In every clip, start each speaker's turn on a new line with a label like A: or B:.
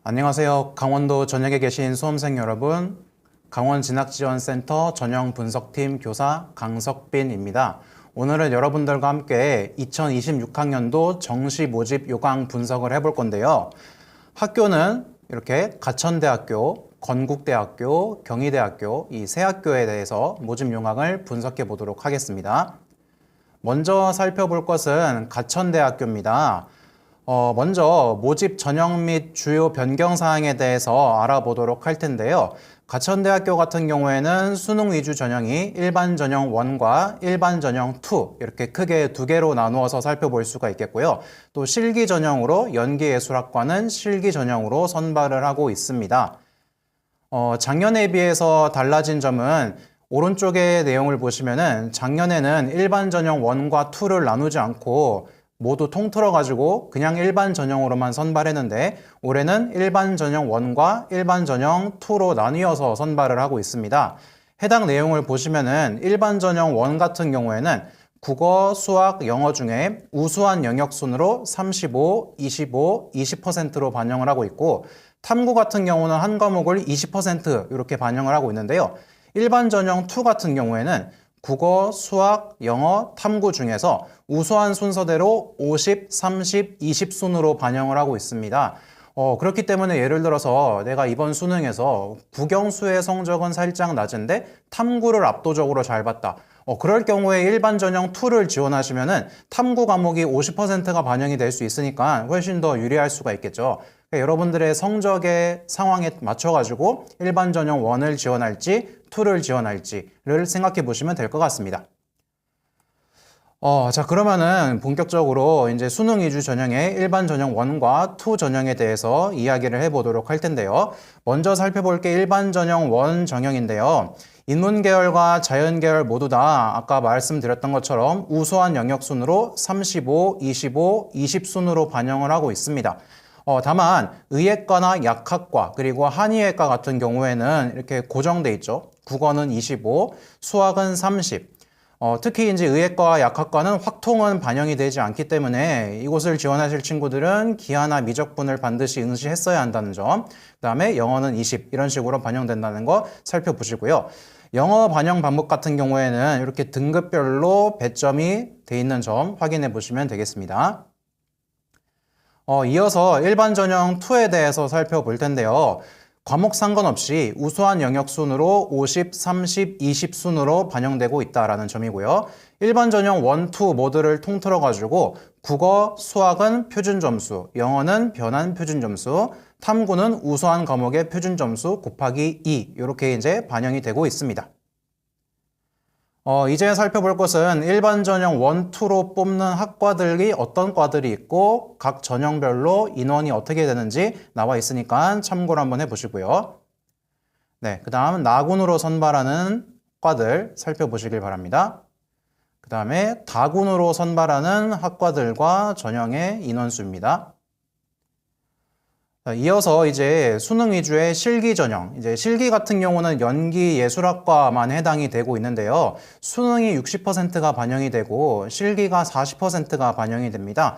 A: 안녕하세요. 강원도 전역에 계신 수험생 여러분, 강원진학지원센터 전형분석팀 교사 강석빈입니다. 오늘은 여러분들과 함께 2026학년도 정시 모집 요강 분석을 해볼 건데요. 학교는 이렇게 가천대학교, 건국대학교, 경희대학교 이 세 학교에 대해서 모집 요강을 분석해 보도록 하겠습니다. 먼저 살펴볼 것은 가천대학교입니다. 먼저 모집 전형 및 주요 변경 사항에 대해서 알아보도록 할 텐데요. 가천대학교 같은 경우에는 수능 위주 전형이 일반 전형 1과 일반 전형 2 이렇게 크게 두 개로 나누어서 살펴볼 수가 있겠고요. 또 실기 전형으로 연기예술학과는 실기 전형으로 선발을 하고 있습니다. 작년에 비해서 달라진 점은 오른쪽의 내용을 보시면은 작년에는 일반 전형 1과 2를 나누지 않고 모두 통틀어 가지고 그냥 일반 전형으로만 선발했는데 올해는 일반 전형 1과 일반 전형 2로 나뉘어서 선발을 하고 있습니다. 해당 내용을 보시면은 일반 전형 1 같은 경우에는 국어, 수학, 영어 중에 우수한 영역 순으로 35, 25, 20%로 반영을 하고 있고 탐구 같은 경우는 한 과목을 20% 이렇게 반영을 하고 있는데요. 일반 전형 2 같은 경우에는 국어, 수학, 영어, 탐구 중에서 우수한 순서대로 50, 30, 20 순으로 반영을 하고 있습니다. 그렇기 때문에 예를 들어서 내가 이번 수능에서 국영수의 성적은 살짝 낮은데 탐구를 압도적으로 잘 봤다. 그럴 경우에 일반 전형 2를 지원하시면은 탐구 과목이 50%가 반영이 될 수 있으니까 훨씬 더 유리할 수가 있겠죠. 그러니까 여러분들의 성적의 상황에 맞춰가지고 일반 전형 1을 지원할지 2를 지원할지를 생각해 보시면 될 것 같습니다. 자, 그러면은 본격적으로 이제 수능 위주 전형의 일반 전형 1과 2 전형에 대해서 이야기를 해보도록 할 텐데요. 먼저 살펴볼 게 일반 전형 1 전형인데요. 인문 계열과 자연 계열 모두 다 아까 말씀드렸던 것처럼 우수한 영역 순으로 35, 25, 20 순으로 반영을 하고 있습니다. 다만 의예과나 약학과 그리고 한의예과 같은 경우에는 이렇게 고정돼 있죠. 국어는 25, 수학은 30. 특히 이제 의예과와 약학과는 확통은 반영이 되지 않기 때문에 이곳을 지원하실 친구들은 기하나 미적분을 반드시 응시했어야 한다는 점, 그 다음에 영어는 20 이런 식으로 반영된다는 거 살펴보시고요. 영어 반영 방법 같은 경우에는 이렇게 등급별로 배점이 돼 있는 점 확인해 보시면 되겠습니다. 이어서 일반 전형 2에 대해서 살펴볼 텐데요. 과목 상관없이 우수한 영역 순으로 50, 30, 20 순으로 반영되고 있다는 점이고요. 일반 전형 1, 2 모두를 통틀어 가지고 국어, 수학은 표준 점수, 영어는 변환 표준 점수, 탐구는 우수한 과목의 표준 점수 곱하기 2 이렇게 이제 반영이 되고 있습니다. 이제 살펴볼 것은 일반 전형 1, 2로 뽑는 학과들이 어떤 과들이 있고 각 전형별로 인원이 어떻게 되는지 나와 있으니까 참고를 한번 해보시고요. 네, 그 다음 나군으로 선발하는 과들 살펴보시길 바랍니다. 그 다음에 다군으로 선발하는 학과들과 전형의 인원수입니다. 이어서 이제 수능 위주의 실기 전형, 이제 실기 같은 경우는 연기예술학과만 해당이 되고 있는데요. 수능이 60%가 반영이 되고 실기가 40%가 반영이 됩니다.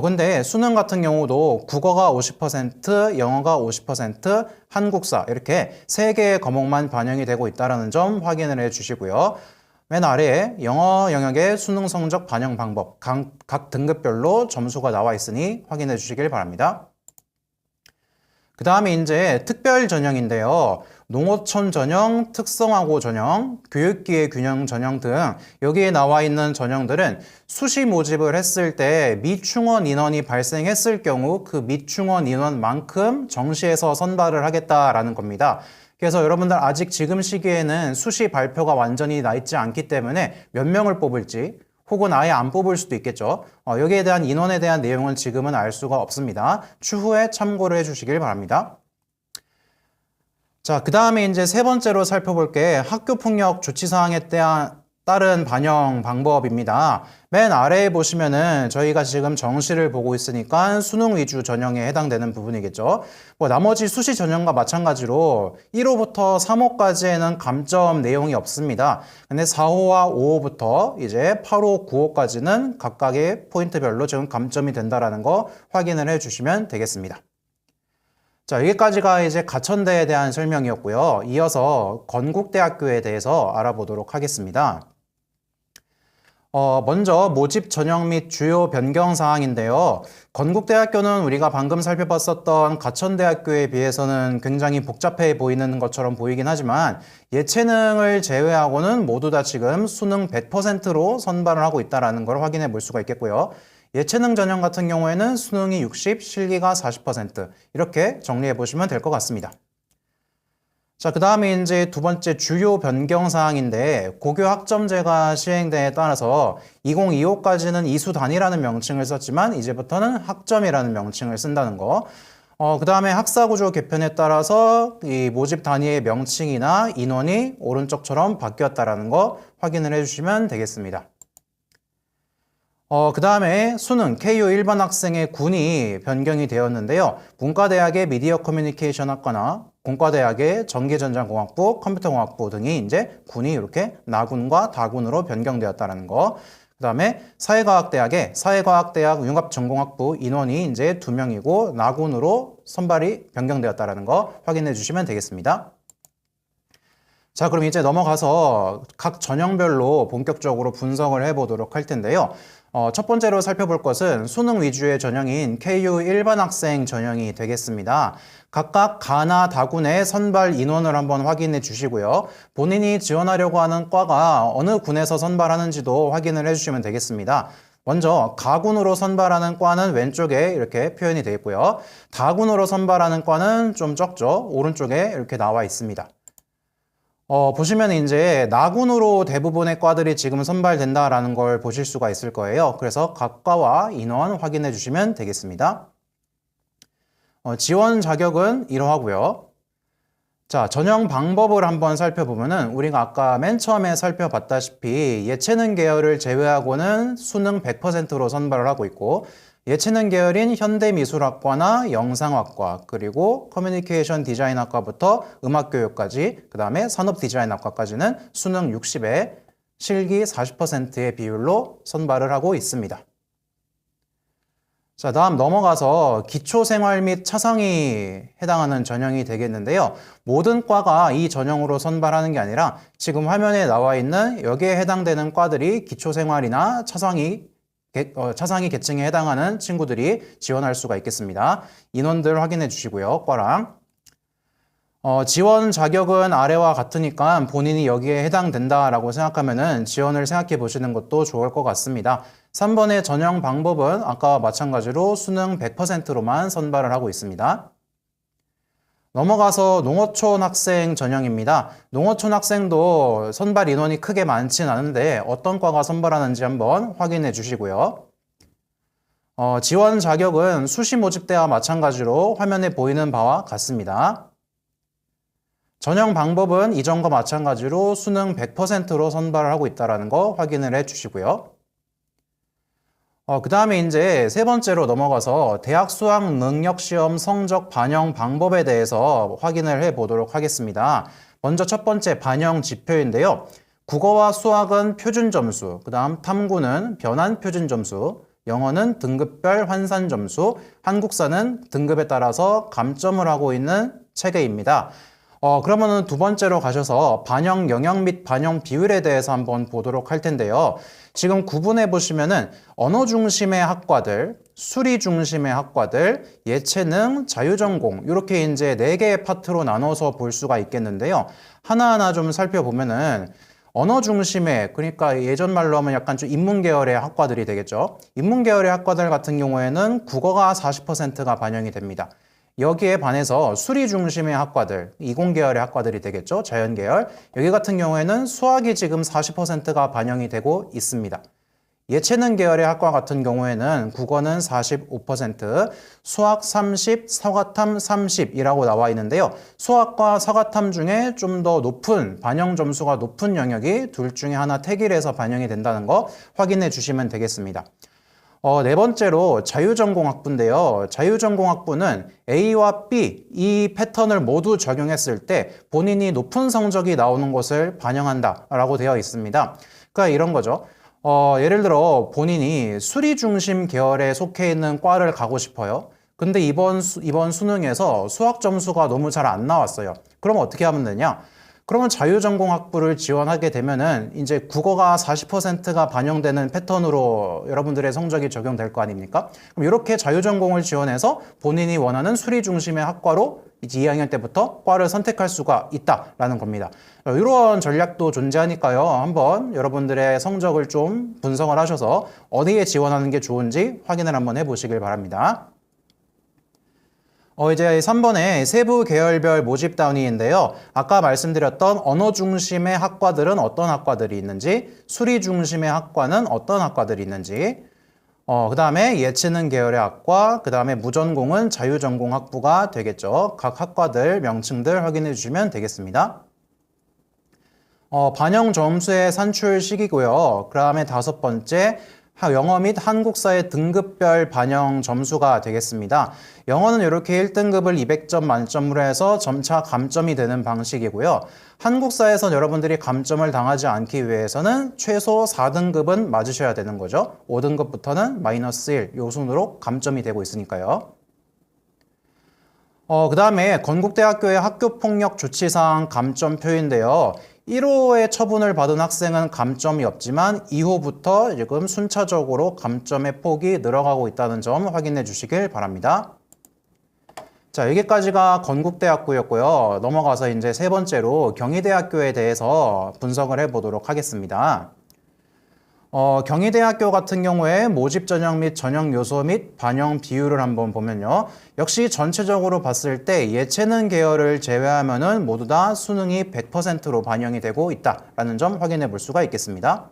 A: 근데 수능 같은 경우도 국어가 50%, 영어가 50%, 한국사 이렇게 세 개의 과목만 반영이 되고 있다는 점 확인을 해 주시고요. 맨 아래에 영어 영역의 수능 성적 반영 방법, 각 등급별로 점수가 나와 있으니 확인해 주시길 바랍니다. 그 다음에 이제 특별 전형인데요. 농어촌 전형, 특성화고 전형, 교육기회 균형 전형 등 여기에 나와 있는 전형들은 수시 모집을 했을 때 미충원 인원이 발생했을 경우 그 미충원 인원만큼 정시에서 선발을 하겠다라는 겁니다. 그래서 여러분들 아직 지금 시기에는 수시 발표가 완전히 나 있지 않기 때문에 몇 명을 뽑을지 혹은 아예 안 뽑을 수도 있겠죠. 여기에 대한 인원에 대한 내용은 지금은 알 수가 없습니다. 추후에 참고를 해주시길 바랍니다. 자, 그 다음에 이제 세 번째로 살펴볼 게 학교폭력 조치사항에 따른 반영 방법입니다. 맨 아래에 보시면은 저희가 지금 정시를 보고 있으니까 수능 위주 전형에 해당되는 부분이겠죠. 나머지 수시 전형과 마찬가지로 1호부터 3호까지에는 감점 내용이 없습니다. 근데 4호와 5호부터 이제 8호, 9호까지는 각각의 포인트별로 지금 감점이 된다라는 거 확인을 해주시면 되겠습니다. 자, 여기까지가 이제 가천대에 대한 설명이었고요. 이어서 건국대학교에 대해서 알아보도록 하겠습니다. 먼저 모집 전형 및 주요 변경 사항인데요. 건국대학교는 우리가 방금 살펴봤었던 가천대학교에 비해서는 굉장히 복잡해 보이는 것처럼 보이긴 하지만 예체능을 제외하고는 모두 다 지금 수능 100%로 선발을 하고 있다는 걸 확인해 볼 수가 있겠고요. 예체능 전형 같은 경우에는 수능이 60, 실기가 40% 이렇게 정리해 보시면 될 것 같습니다. 자, 그 다음에 이제 두 번째 주요 변경 사항인데 고교 학점제가 시행됨에 따라서 2025까지는 이수 단위라는 명칭을 썼지만 이제부터는 학점이라는 명칭을 쓴다는 거. 그 다음에 학사구조 개편에 따라서 이 모집 단위의 명칭이나 인원이 오른쪽처럼 바뀌었다는 거 확인을 해주시면 되겠습니다. 그 다음에 수능 KU 일반 학생의 군이 변경이 되었는데요. 문과대학의 미디어 커뮤니케이션 학과나 공과대학의 전기전자공학부, 컴퓨터공학부 등이 이제 군이 이렇게 나군과 다군으로 변경되었다는 거. 그 다음에 사회과학대학의 사회과학대학 융합전공학부 인원이 이제 2명이고 나군으로 선발이 변경되었다는 거 확인해 주시면 되겠습니다. 자, 그럼 이제 넘어가서 각 전형별로 본격적으로 분석을 해보도록 할 텐데요. 첫 번째로 살펴볼 것은 수능 위주의 전형인 KU 일반 학생 전형이 되겠습니다. 각각 가나 다군의 선발 인원을 한번 확인해 주시고요. 본인이 지원하려고 하는 과가 어느 군에서 선발하는지도 확인을 해주시면 되겠습니다. 먼저 가군으로 선발하는 과는 왼쪽에 이렇게 표현이 되어 있고요. 다군으로 선발하는 과는 좀 적죠. 오른쪽에 이렇게 나와 있습니다. 보시면 이제 나군으로 대부분의 과들이 지금 선발된다라는 걸 보실 수가 있을 거예요. 그래서 각 과와 인원 확인해 주시면 되겠습니다. 지원 자격은 이러하고요. 자, 전형 방법을 한번 살펴보면은 우리가 아까 맨 처음에 살펴봤다시피 예체능 계열을 제외하고는 수능 100%로 선발을 하고 있고 예체능 계열인 현대미술학과나 영상학과 그리고 커뮤니케이션 디자인학과부터 음악교육까지 그 다음에 산업디자인학과까지는 수능 60에 실기 40%의 비율로 선발을 하고 있습니다. 자, 다음 넘어가서 기초생활 및 차상이 해당하는 전형이 되겠는데요. 모든 과가 이 전형으로 선발하는 게 아니라 지금 화면에 나와 있는 여기에 해당되는 과들이 기초생활이나 차상위 계층에 해당하는 친구들이 지원할 수가 있겠습니다. 인원들 확인해 주시고요. 과랑. 지원 자격은 아래와 같으니까 본인이 여기에 해당된다라고 생각하면은 지원을 생각해 보시는 것도 좋을 것 같습니다. 3번의 전형 방법은 아까와 마찬가지로 수능 100%로만 선발을 하고 있습니다. 넘어가서 농어촌 학생 전형입니다. 농어촌 학생도 선발 인원이 크게 많진 않은데 어떤 과가 선발하는지 한번 확인해 주시고요. 지원 자격은 수시 모집 때와 마찬가지로 화면에 보이는 바와 같습니다. 전형 방법은 이전과 마찬가지로 수능 100%로 선발을 하고 있다는 거 확인을 해 주시고요. 그 다음에 이제 세 번째로 넘어가서 대학 수학 능력 시험 성적 반영 방법에 대해서 확인을 해 보도록 하겠습니다. 먼저 첫 번째 반영 지표인데요. 국어와 수학은 표준 점수, 그 다음 탐구는 변환 표준 점수, 영어는 등급별 환산 점수, 한국사는 등급에 따라서 감점을 하고 있는 체계입니다. 그러면은 두 번째로 가셔서 반영 영역 및 반영 비율에 대해서 한번 보도록 할 텐데요. 지금 구분해 보시면은 언어 중심의 학과들, 수리 중심의 학과들, 예체능, 자유전공 이렇게 이제 4개의 파트로 나눠서 볼 수가 있겠는데요. 하나하나 좀 살펴보면은 언어 중심의, 그러니까 예전 말로 하면 약간 좀 인문 계열의 학과들이 되겠죠. 인문 계열의 학과들 같은 경우에는 국어가 40%가 반영이 됩니다. 여기에 반해서 수리 중심의 학과들, 이공계열의 학과들이 되겠죠. 자연계열. 여기 같은 경우에는 수학이 지금 40%가 반영이 되고 있습니다. 예체능 계열의 학과 같은 경우에는 국어는 45%, 수학 30, 사과탐 30이라고 나와 있는데요. 수학과 사과탐 중에 좀 더 높은, 반영 점수가 높은 영역이 둘 중에 하나 택일해서 반영이 된다는 거 확인해 주시면 되겠습니다. 네 번째로 자유전공학부인데요. 자유전공학부는 A와 B 이 패턴을 모두 적용했을 때 본인이 높은 성적이 나오는 것을 반영한다라고 되어 있습니다. 그러니까 이런 거죠. 예를 들어 본인이 수리 중심 계열에 속해 있는 과를 가고 싶어요. 근데 이번 수능에서 수학 점수가 너무 잘 안 나왔어요. 그럼 어떻게 하면 되냐? 그러면 자유전공학부를 지원하게 되면은 이제 국어가 40%가 반영되는 패턴으로 여러분들의 성적이 적용될 거 아닙니까? 그럼 이렇게 자유전공을 지원해서 본인이 원하는 수리 중심의 학과로 이제 2학년 때부터 과를 선택할 수가 있다라는 겁니다. 이런 전략도 존재하니까요. 한번 여러분들의 성적을 좀 분석을 하셔서 어디에 지원하는 게 좋은지 확인을 한번 해보시길 바랍니다. 이제 3번에 세부 계열별 모집단위인데요. 아까 말씀드렸던 언어 중심의 학과들은 어떤 학과들이 있는지, 수리 중심의 학과는 어떤 학과들이 있는지, 그 다음에 예체능 계열의 학과, 그 다음에 무전공은 자유전공학부가 되겠죠. 각 학과들 명칭들 확인해 주시면 되겠습니다. 반영 점수의 산출 시기고요. 그 다음에 5번째, 영어 및 한국사의 등급별 반영 점수가 되겠습니다. 영어는 이렇게 1등급을 200점 만점으로 해서 점차 감점이 되는 방식이고요. 한국사에선 여러분들이 감점을 당하지 않기 위해서는 최소 4등급은 맞으셔야 되는 거죠. 5등급부터는 마이너스 1, 요 순으로 감점이 되고 있으니까요. 그 다음에 건국대학교의 학교폭력 조치사항 감점표인데요. 1호의 처분을 받은 학생은 감점이 없지만 2호부터 지금 순차적으로 감점의 폭이 늘어가고 있다는 점 확인해 주시길 바랍니다. 자, 여기까지가 건국대학교였고요. 넘어가서 이제 세 번째로 경희대학교에 대해서 분석을 해보도록 하겠습니다. 경희대학교 같은 경우에 모집 전형 및 전형 요소 및 반영 비율을 한번 보면요. 역시 전체적으로 봤을 때 예체능 계열을 제외하면은 모두 다 수능이 100%로 반영이 되고 있다라는 점 확인해 볼 수가 있겠습니다.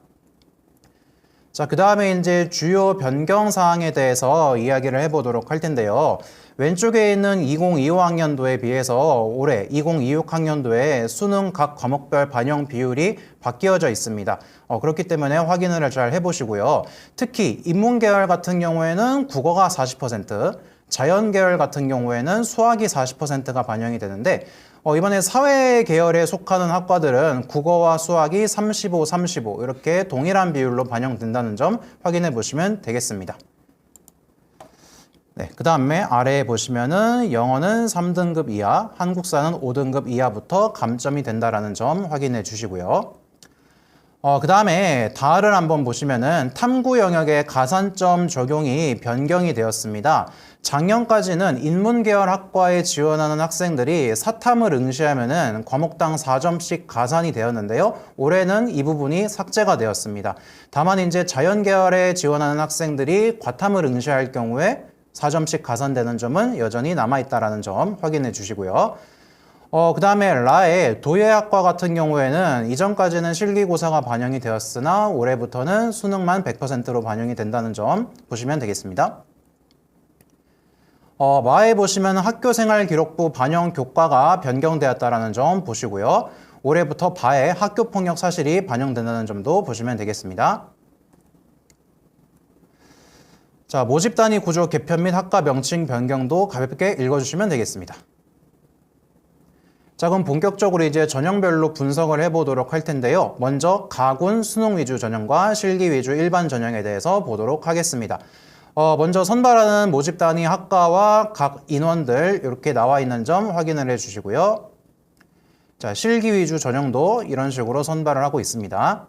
A: 자, 그 다음에 이제 주요 변경 사항에 대해서 이야기를 해보도록 할 텐데요. 왼쪽에 있는 2025학년도에 비해서 올해 2026학년도에 수능 각 과목별 반영 비율이 바뀌어져 있습니다. 그렇기 때문에 확인을 잘 해보시고요. 특히 인문계열 같은 경우에는 국어가 40%, 자연계열 같은 경우에는 수학이 40%가 반영이 되는데 이번에 사회계열에 속하는 학과들은 국어와 수학이 35, 35 이렇게 동일한 비율로 반영된다는 점 확인해 보시면 되겠습니다. 네, 그 다음에 아래에 보시면은 영어는 3등급 이하, 한국사는 5등급 이하부터 감점이 된다라는 점 확인해 주시고요. 그 다음에 다를 한번 보시면은 탐구 영역의 가산점 적용이 변경이 되었습니다. 작년까지는 인문계열 학과에 지원하는 학생들이 사탐을 응시하면은 과목당 4점씩 가산이 되었는데요. 올해는 이 부분이 삭제가 되었습니다. 다만 이제 자연계열에 지원하는 학생들이 과탐을 응시할 경우에 4점씩 가산되는 점은 여전히 남아있다는 점 확인해 주시고요. 그 다음에 라의 도예학과 같은 경우에는 이전까지는 실기고사가 반영이 되었으나 올해부터는 수능만 100%로 반영이 된다는 점 보시면 되겠습니다. 마에 보시면 학교생활기록부 반영 교과가 변경되었다는 점 보시고요. 올해부터 바에 학교폭력 사실이 반영된다는 점도 보시면 되겠습니다. 자, 모집단위 구조 개편 및 학과 명칭 변경도 가볍게 읽어주시면 되겠습니다. 자, 그럼 본격적으로 이제 전형별로 분석을 해보도록 할 텐데요. 먼저 가군 수능 위주 전형과 실기 위주 일반 전형에 대해서 보도록 하겠습니다. 먼저 선발하는 모집단위 학과와 각 인원들 이렇게 나와 있는 점 확인을 해주시고요. 자, 실기 위주 전형도 이런 식으로 선발을 하고 있습니다.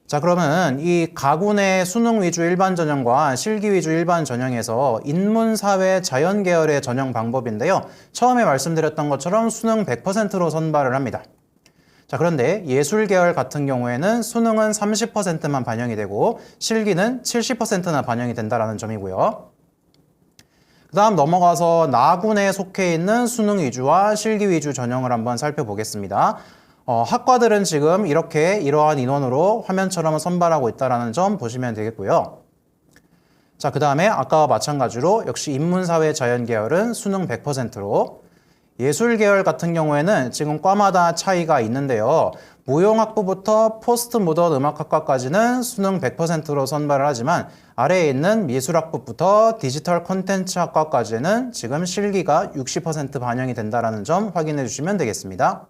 A: 자, 그러면 이 가군의 수능 위주 일반 전형과 실기 위주 일반 전형에서 인문, 사회, 자연 계열의 전형 방법인데요. 처음에 말씀드렸던 것처럼 수능 100%로 선발을 합니다. 자, 그런데 예술 계열 같은 경우에는 수능은 30%만 반영이 되고 실기는 70%나 반영이 된다는 점이고요. 그 다음 넘어가서 나군에 속해 있는 수능 위주와 실기 위주 전형을 한번 살펴보겠습니다. 학과들은 지금 이렇게 이러한 인원으로 화면처럼 선발하고 있다는 점 보시면 되겠고요. 자, 그 다음에 아까와 마찬가지로 역시 인문사회 자연계열은 수능 100%로 예술계열 같은 경우에는 지금 과마다 차이가 있는데요. 무용학부부터 포스트 모던 음악학과까지는 수능 100%로 선발을 하지만 아래에 있는 미술학부부터 디지털 콘텐츠 학과까지는 지금 실기가 60% 반영이 된다는 점 확인해 주시면 되겠습니다.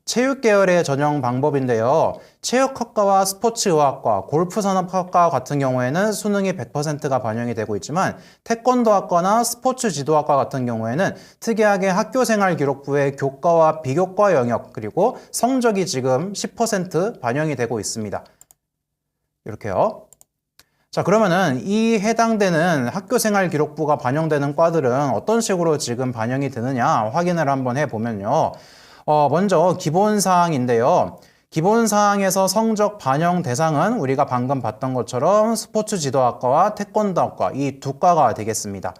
A: 체육 계열의 전형 방법인데요. 체육학과와 스포츠의학과, 골프산업학과 같은 경우에는 수능이 100%가 반영이 되고 있지만 태권도학과나 스포츠 지도학과 같은 경우에는 특이하게 학교생활 기록부의 교과와 비교과 영역 그리고 성적이 지금 10% 반영이 되고 있습니다. 이렇게요. 자, 그러면은 이 해당되는 학교생활 기록부가 반영되는 과들은 어떤 식으로 지금 반영이 되느냐 확인을 한번 해보면요. 먼저 기본사항인데요. 기본사항에서 성적 반영 대상은 우리가 방금 봤던 것처럼 스포츠 지도학과와 태권도학과 이 두 과가 되겠습니다.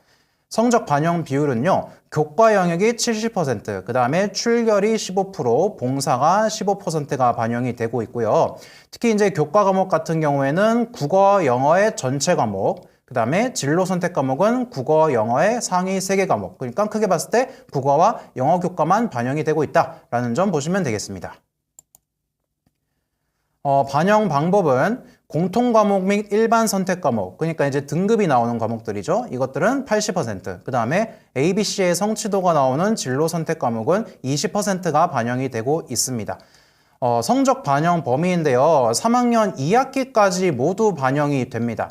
A: 성적 반영 비율은요. 교과 영역이 70%, 그 다음에 출결이 15%, 봉사가 15%가 반영이 되고 있고요. 특히 이제 교과 과목 같은 경우에는 국어, 영어의 전체 과목, 그 다음에 진로 선택 과목은 국어, 영어의 상위 3개 과목. 그러니까 크게 봤을 때 국어와 영어 교과만 반영이 되고 있다라는 점 보시면 되겠습니다. 반영 방법은 공통 과목 및 일반 선택 과목, 그러니까 이제 등급이 나오는 과목들이죠. 이것들은 80%, 그 다음에 ABC의 성취도가 나오는 진로 선택 과목은 20%가 반영이 되고 있습니다. 성적 반영 범위인데요. 3학년 2학기까지 모두 반영이 됩니다.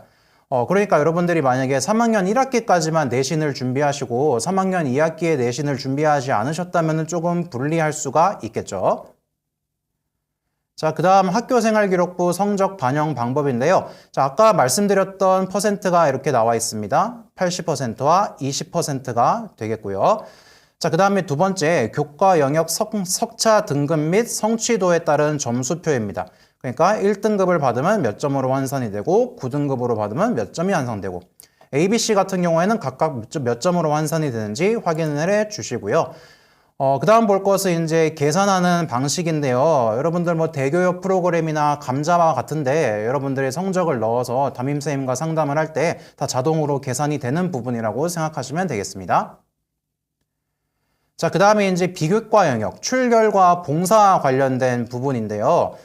A: 그러니까 여러분들이 만약에 3학년 1학기까지만 내신을 준비하시고 3학년 2학기에 내신을 준비하지 않으셨다면 조금 불리할 수가 있겠죠. 자, 그 다음 학교생활기록부 성적 반영 방법인데요. 자, 아까 말씀드렸던 퍼센트가 이렇게 나와 있습니다. 80%와 20%가 되겠고요. 자, 그 다음에 두 번째, 교과 영역 석차 등급 및 성취도에 따른 점수표입니다. 그러니까 1등급을 받으면 몇 점으로 환산이 되고 9등급으로 받으면 몇 점이 환산되고 ABC 같은 경우에는 각각 몇 점으로 환산이 되는지 확인을 해 주시고요. 그 다음 볼 것은 이제 계산하는 방식인데요. 여러분들 뭐 대교육 프로그램이나 감자와 같은데 여러분들의 성적을 넣어서 담임선생님과 상담을 할 때 다 자동으로 계산이 되는 부분이라고 생각하시면 되겠습니다. 자, 그 다음에 이제 비교과 영역, 출결과 봉사 관련된 부분인데요.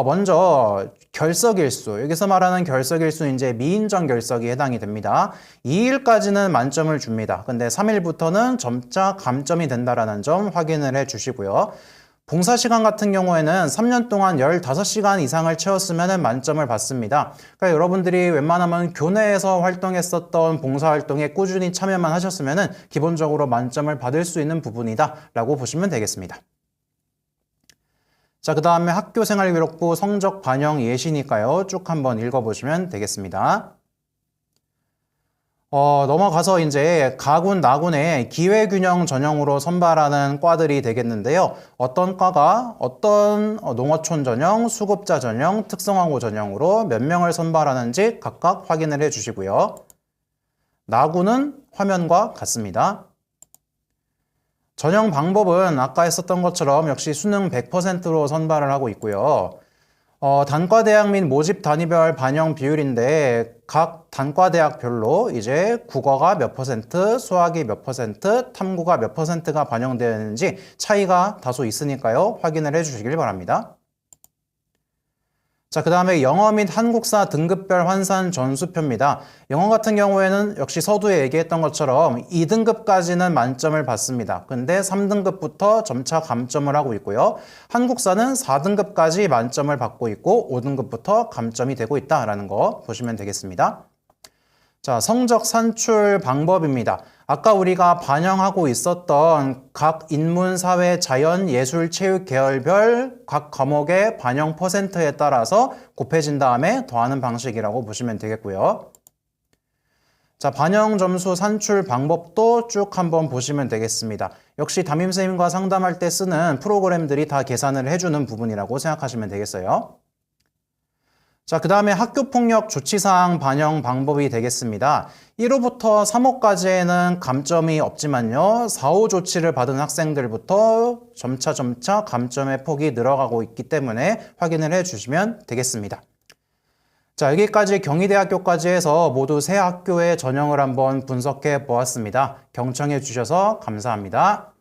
A: 먼저 결석일수, 여기서 말하는 결석일수 이제 미인정 결석이 해당이 됩니다. 2일까지는 만점을 줍니다. 근데 3일부터는 점차 감점이 된다라는 점 확인을 해 주시고요. 봉사시간 같은 경우에는 3년 동안 15시간 이상을 채웠으면 만점을 받습니다. 그러니까 여러분들이 웬만하면 교내에서 활동했었던 봉사활동에 꾸준히 참여만 하셨으면 기본적으로 만점을 받을 수 있는 부분이다 라고 보시면 되겠습니다. 자, 그 다음에 학교생활기록부 성적 반영 예시니까요. 쭉 한번 읽어보시면 되겠습니다. 넘어가서 이제 가군, 나군의 기회균형 전형으로 선발하는 과들이 되겠는데요. 어떤 과가 어떤 농어촌 전형, 수급자 전형, 특성화고 전형으로 몇 명을 선발하는지 각각 확인을 해 주시고요. 나군은 화면과 같습니다. 전형 방법은 아까 했었던 것처럼 역시 수능 100%로 선발을 하고 있고요. 단과대학 및 모집 단위별 반영 비율인데 각 단과대학별로 이제 국어가 몇 퍼센트, 수학이 몇 퍼센트, 탐구가 몇 퍼센트가 반영되어 있는지 차이가 다소 있으니까요. 확인을 해 주시길 바랍니다. 자, 그 다음에 영어 및 한국사 등급별 환산 전수표입니다. 영어 같은 경우에는 역시 서두에 얘기했던 것처럼 2등급까지는 만점을 받습니다. 근데 3등급부터 점차 감점을 하고 있고요. 한국사는 4등급까지 만점을 받고 있고 5등급부터 감점이 되고 있다라는 거 보시면 되겠습니다. 자, 성적 산출 방법입니다. 아까 우리가 반영하고 있었던 각 인문, 사회, 자연, 예술, 체육 계열별 각 과목의 반영 퍼센트에 따라서 곱해진 다음에 더하는 방식이라고 보시면 되겠고요. 자, 반영 점수 산출 방법도 쭉 한번 보시면 되겠습니다. 역시 담임선생님과 상담할 때 쓰는 프로그램들이 다 계산을 해주는 부분이라고 생각하시면 되겠어요. 자, 그 다음에 학교폭력 조치사항 반영 방법이 되겠습니다. 1호부터 3호까지에는 감점이 없지만요. 4호 조치를 받은 학생들부터 점차 감점의 폭이 늘어가고 있기 때문에 확인을 해 주시면 되겠습니다. 자, 여기까지 경희대학교까지 해서 모두 세 학교의 전형을 한번 분석해 보았습니다. 경청해 주셔서 감사합니다.